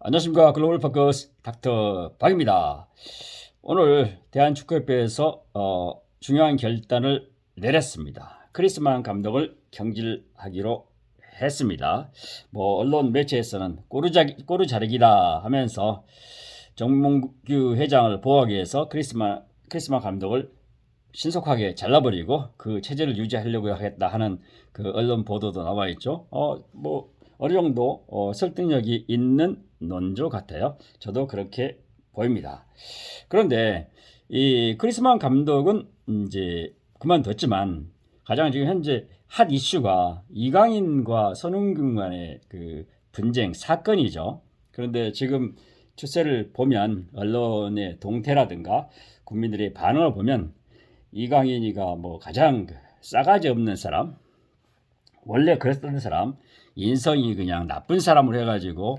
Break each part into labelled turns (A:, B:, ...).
A: 안녕하십니까. 글로벌 포커스 닥터 박입니다. 오늘 대한축구협회에서 중요한 결단을 내렸습니다. 크리스만 감독을 경질하기로 했습니다. 언론 매체에서는 꼬르 자르기다 하면서 정몽규 회장을 보호하기 위해서 크리스만 감독을 신속하게 잘라버리고 그 체제를 유지하려고 하겠다 하는 그 언론 보도도 나와 있죠. 어느 정도 설득력이 있는 논조 같아요. 저도 그렇게 보입니다. 그런데 이 크리스만 감독은 이제 그만뒀지만 가장 지금 현재 핫 이슈가 이강인과 손흥민 간의 그 분쟁 사건이죠. 그런데 지금 추세를 보면 언론의 동태라든가 국민들의 반응을 보면 이강인이가 가장 싸가지 없는 사람, 원래 그랬던 사람, 인성이 그냥 나쁜 사람으로 해가지고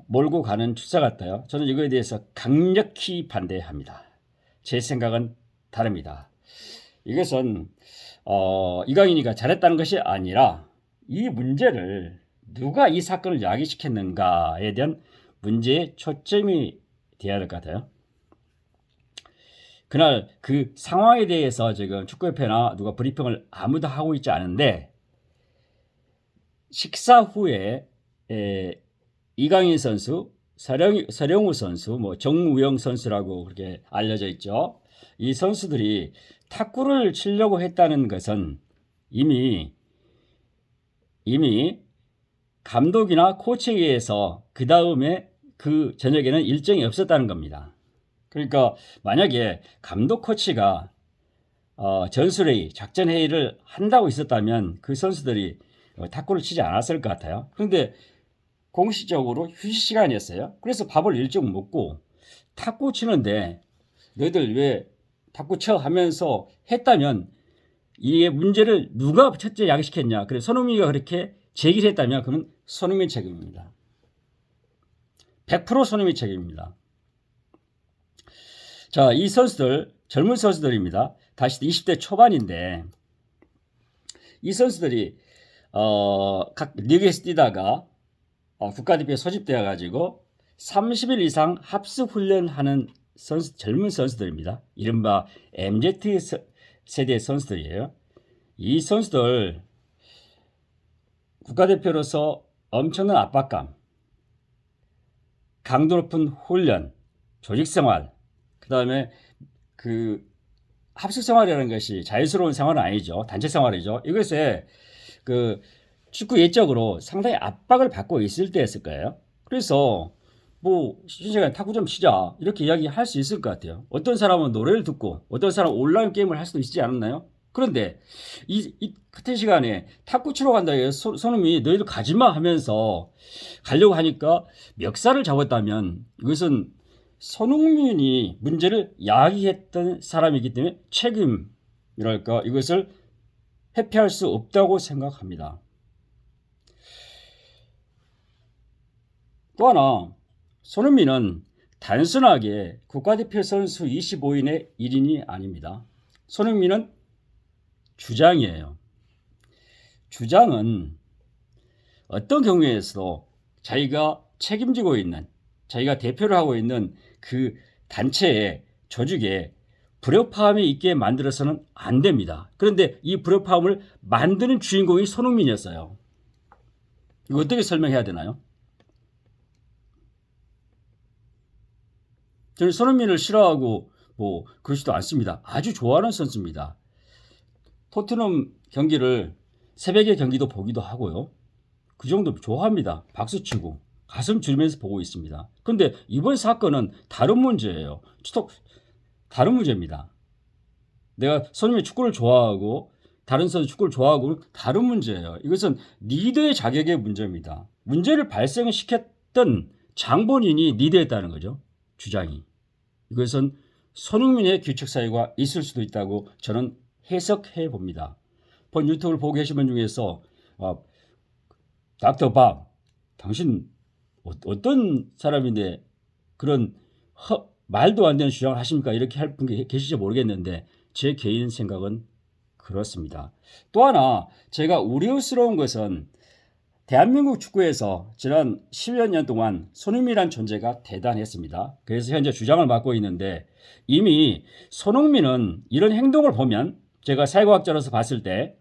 A: 몰고 가는 추세 같아요. 저는 이거에 대해서 강력히 반대합니다. 제 생각은 다릅니다. 이것은 이강인이가 잘했다는 것이 아니라 이 문제를 누가 이 사건을 야기시켰는가에 대한 문제의 초점이 되어야 될 것 같아요. 그날 그 상황에 대해서 지금 축구협회나 누가 브리핑을 아무도 하고 있지 않은데 식사 후에 이강인 선수, 서령우 선수, 정우영 선수라고 그렇게 알려져 있죠. 이 선수들이 탁구를 치려고 했다는 것은 이미 감독이나 코치에 의해서 그 다음에 그 저녁에는 일정이 없었다는 겁니다. 그러니까 만약에 감독 코치가 전술회의, 작전회의를 한다고 있었다면 그 선수들이 탁구를 치지 않았을 것 같아요. 그런데 공식적으로 휴식 시간이었어요. 그래서 밥을 일찍 먹고 탁구 치는데 너희들 왜 탁구 쳐 하면서 했다면 이 문제를 누가 첫째 야기시켰냐. 그래서 손흥민이가 그렇게 제기를 했다면 그러면 손흥민 책임입니다. 100% 손흥민 책임입니다. 자, 이 선수들 젊은 선수들입니다. 다시 20대 초반인데 이 선수들이 각 리그에서 뛰다가 국가대표에 소집되어 가지고 30일 이상 합숙 훈련하는 젊은 선수들입니다. 이른바 MZ 세대 선수들이에요. 이 선수들 국가대표로서 엄청난 압박감, 강도 높은 훈련, 조직생활, 그 다음에 그 합숙 생활이라는 것이 자유스러운 생활은 아니죠. 단체 생활이죠. 이것에 그 축구 예적으로 상당히 압박을 받고 있을 때였을 거예요. 그래서 쉬는 시간에 탁구 좀 치자 이렇게 이야기할 수 있을 것 같아요. 어떤 사람은 노래를 듣고 어떤 사람은 온라인 게임을 할 수도 있지 않았나요? 그런데 이 같은 시간에 탁구 치러 간다 해서 손흥민이 너희들 가지마 하면서 가려고 하니까 멱살을 잡았다면 이것은 손흥민이 문제를 야기했던 사람이기 때문에 책임이랄까 이것을 회피할 수 없다고 생각합니다. 또 하나 손흥민은 단순하게 국가대표 선수 25인의 1인이 아닙니다. 손흥민은 주장이에요. 주장은 어떤 경우에서도 자기가 책임지고 있는, 자기가 대표를 하고 있는 그 단체의 조직에 불협화음이 있게 만들어서는 안 됩니다. 그런데 이 불협화음을 만드는 주인공이 손흥민이었어요. 이거 어떻게 설명해야 되나요? 저는 손흥민을 싫어하고 그러지도 않습니다. 아주 좋아하는 선수입니다. 토트넘 경기를 새벽에 경기도 보기도 하고요. 그 정도 좋아합니다. 박수치고 가슴 줄이면서 보고 있습니다. 그런데 이번 사건은 다른 문제예요. 다른 문제입니다. 내가 손흥민 축구를 좋아하고 다른 선수 축구를 좋아하고 다른 문제예요. 이것은 리더의 자격의 문제입니다. 문제를 발생시켰던 장본인이 리더였다는 거죠. 주장이. 이것은 손흥민의 규칙 사유가 있을 수도 있다고 저는 해석해 봅니다. 본 유튜브를 보고 계신 분 중에서 닥터 박, 당신 어떤 사람인데 그런 말도 안 되는 주장을 하십니까? 이렇게 할 분 계실지 모르겠는데 제 개인 생각은 그렇습니다. 또 하나 제가 우려스러운 것은 대한민국 축구에서 지난 10여 년 동안 손흥민이란 존재가 대단했습니다. 그래서 현재 주장을 맡고 있는데 이미 손흥민은 이런 행동을 보면 제가 사회과학자로서 봤을 때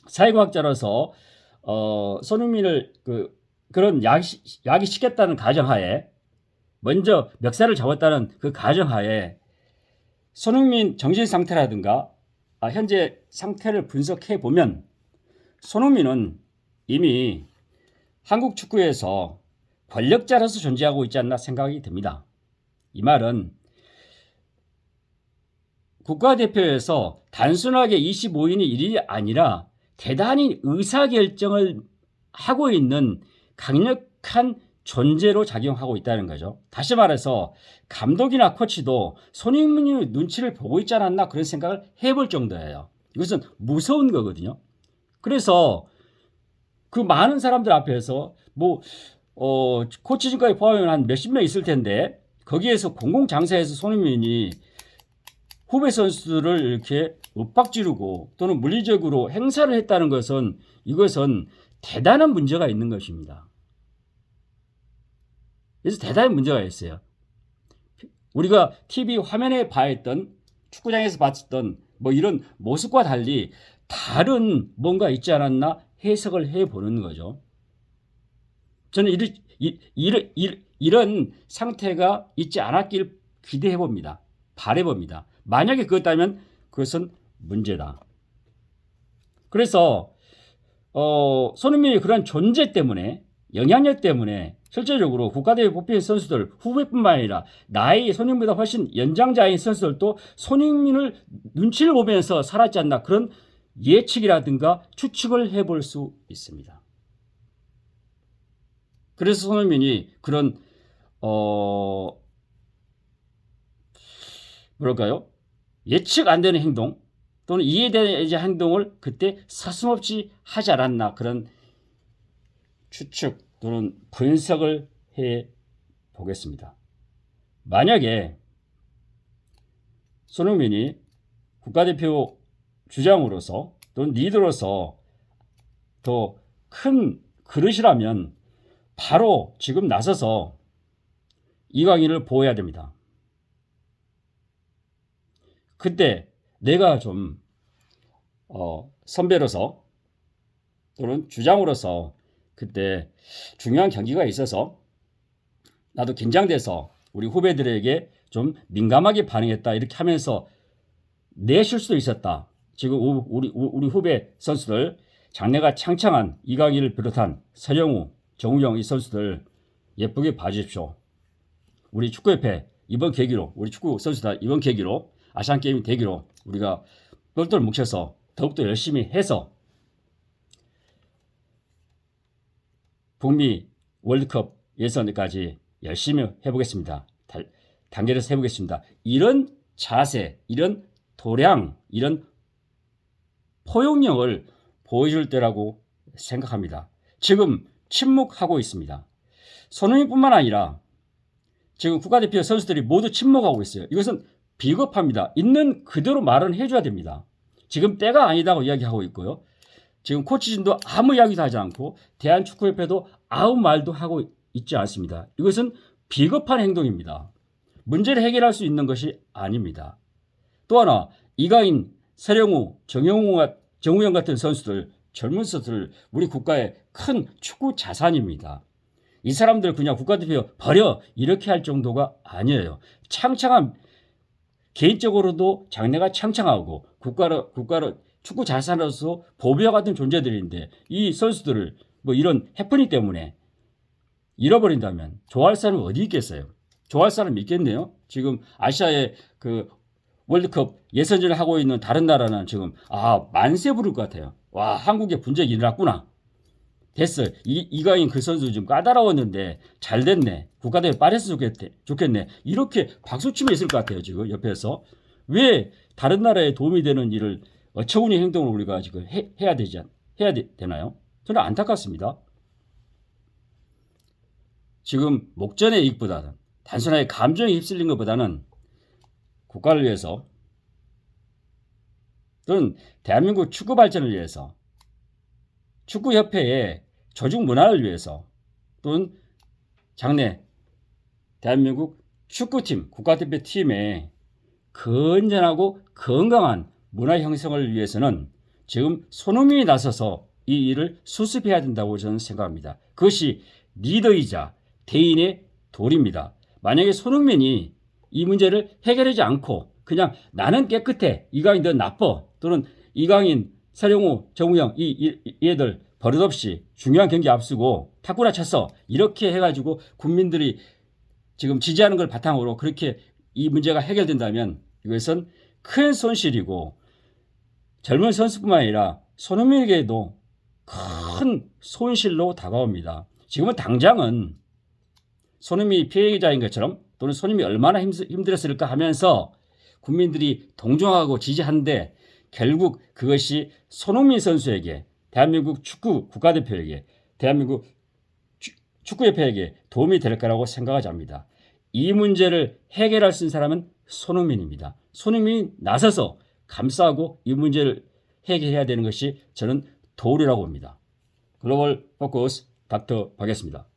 A: 사회과학자로서 손흥민을 그런 야기시켰다는 가정하에 먼저 멱살을 잡았다는 그 가정하에 손흥민 정신 상태라든가 현재 상태를 분석해 보면 손흥민은 이미 한국 축구에서 권력자로서 존재하고 있지 않나 생각이 듭니다. 이 말은 국가대표에서 단순하게 25인이 1인이 아니라 대단히 의사결정을 하고 있는 강력한 존재로 작용하고 있다는 거죠. 다시 말해서 감독이나 코치도 손흥민의 눈치를 보고 있지 않았나 그런 생각을 해볼 정도예요. 이것은 무서운 거거든요. 그래서 그 많은 사람들 앞에서 코치진까지 포함하면 한 몇십 명 있을 텐데 거기에서 공공장사에서 손흥민이 후배 선수들을 이렇게 윽박지르고 또는 물리적으로 행사를 했다는 것은 이것은 대단한 문제가 있는 것입니다. 그래서 대단한 문제가 있어요. 우리가 TV 화면에 봐했던 축구장에서 봤던 이런 모습과 달리 다른 뭔가 있지 않았나 해석을 해보는 거죠. 저는 이런 상태가 있지 않았길 기대해봅니다. 바라봅니다. 만약에 그렇다면 그것은 문제다. 그래서 손흥민의 그런 존재 때문에 영향력 때문에 실제적으로 국가대회 뽑힌 선수들 후배뿐만 아니라 나이 손흥민보다 훨씬 연장자인 선수들도 손흥민을 눈치를 보면서 살았지 않나 그런 예측이라든가 추측을 해볼 수 있습니다. 그래서 손흥민이 그런 예측 안 되는 행동 또는 이해되는 행동을 그때 서슴없이 하지 않았나 그런 추측 또는 분석을 해 보겠습니다. 만약에 손흥민이 국가대표 주장으로서 또는 리더로서 더 큰 그릇이라면 바로 지금 나서서 이강인을 보호해야 됩니다. 그때 내가 좀 선배로서 또는 주장으로서 그때 중요한 경기가 있어서 나도 긴장돼서 우리 후배들에게 좀 민감하게 반응했다 이렇게 하면서 내 실수도 있었다. 지금 우리 후배 선수들 장래가 창창한 이강인을 비롯한 서영우, 정우영 이 선수들 예쁘게 봐주십시오. 우리 축구협회 이번 계기로 우리 축구 선수들 이번 계기로 아시안게임 계기로 우리가 똘똘 뭉쳐서 더욱더 열심히 해서 북미 월드컵 예선까지 열심히 해보겠습니다. 단계에서 해보겠습니다. 이런 자세, 이런 도량, 이런 포용력을 보여줄 때라고 생각합니다. 지금 침묵하고 있습니다. 손흥민뿐만 아니라 지금 국가대표 선수들이 모두 침묵하고 있어요. 이것은 비겁합니다. 있는 그대로 말은 해줘야 됩니다. 지금 때가 아니다고 이야기하고 있고요. 지금 코치진도 아무 이야기도 하지 않고 대한축구협회도 아무 말도 하고 있지 않습니다. 이것은 비겁한 행동입니다. 문제를 해결할 수 있는 것이 아닙니다. 또 하나 이강인, 서영우, 정우영 같은 선수들, 젊은 선수들 우리 국가의 큰 축구 자산입니다. 이 사람들 그냥 국가대표 버려 이렇게 할 정도가 아니에요. 창창한 개인적으로도 장래가 창창하고 국가로 축구 자산으로서 보배와 같은 존재들인데 이 선수들을 이런 해프닝 때문에 잃어버린다면 좋아할 사람은 어디 있겠어요? 좋아할 사람이 있겠네요. 지금 아시아의 월드컵 예선전을 하고 있는 다른 나라는 지금 만세 부를 것 같아요. 와, 한국에 분쟁이 일어났구나. 됐어. 이강인 그 선수 좀 까다로웠는데 잘 됐네. 국가대회 빠졌으면 좋겠네. 이렇게 박수치면 있을 것 같아요. 지금 옆에서. 왜 다른 나라에 도움이 되는 일을 어처구니 행동을 우리가 지금 해야 되나요? 저는 안타깝습니다. 지금 목전의 이익보다는 단순하게 감정에 휩쓸린 것보다는 국가를 위해서 또는 대한민국 축구 발전을 위해서 축구협회에 조직 문화를 위해서 또는 장래 대한민국 축구팀 국가대표팀의 건전하고 건강한 문화 형성을 위해서는 지금 손흥민이 나서서 이 일을 수습해야 된다고 저는 생각합니다. 그것이 리더이자 대인의 도리입니다. 만약에 손흥민이 이 문제를 해결하지 않고 그냥 나는 깨끗해, 이강인 너 나빠, 또는 이강인, 서령우, 정우영 이 얘들 버릇없이 중요한 경기 앞두고 탁구나 쳤어, 이렇게 해가지고 국민들이 지금 지지하는 걸 바탕으로 그렇게 이 문제가 해결된다면 이것은 큰 손실이고 젊은 선수뿐만 아니라 손흥민에게도 큰 손실로 다가옵니다. 지금은 당장은 손흥민이 피해자인 것처럼 또는 손흥민이 얼마나 힘들었을까 하면서 국민들이 동정하고 지지하는데 결국 그것이 손흥민 선수에게, 대한민국 축구 국가대표에게, 대한민국 축구협회에게 도움이 될 거라고 생각하지 않습니다. 이 문제를 해결할 수 있는 사람은 손흥민입니다. 손흥민이 나서서 감싸고 이 문제를 해결해야 되는 것이 저는 도리라고 봅니다. 글로벌 포커스 닥터 박이었습니다.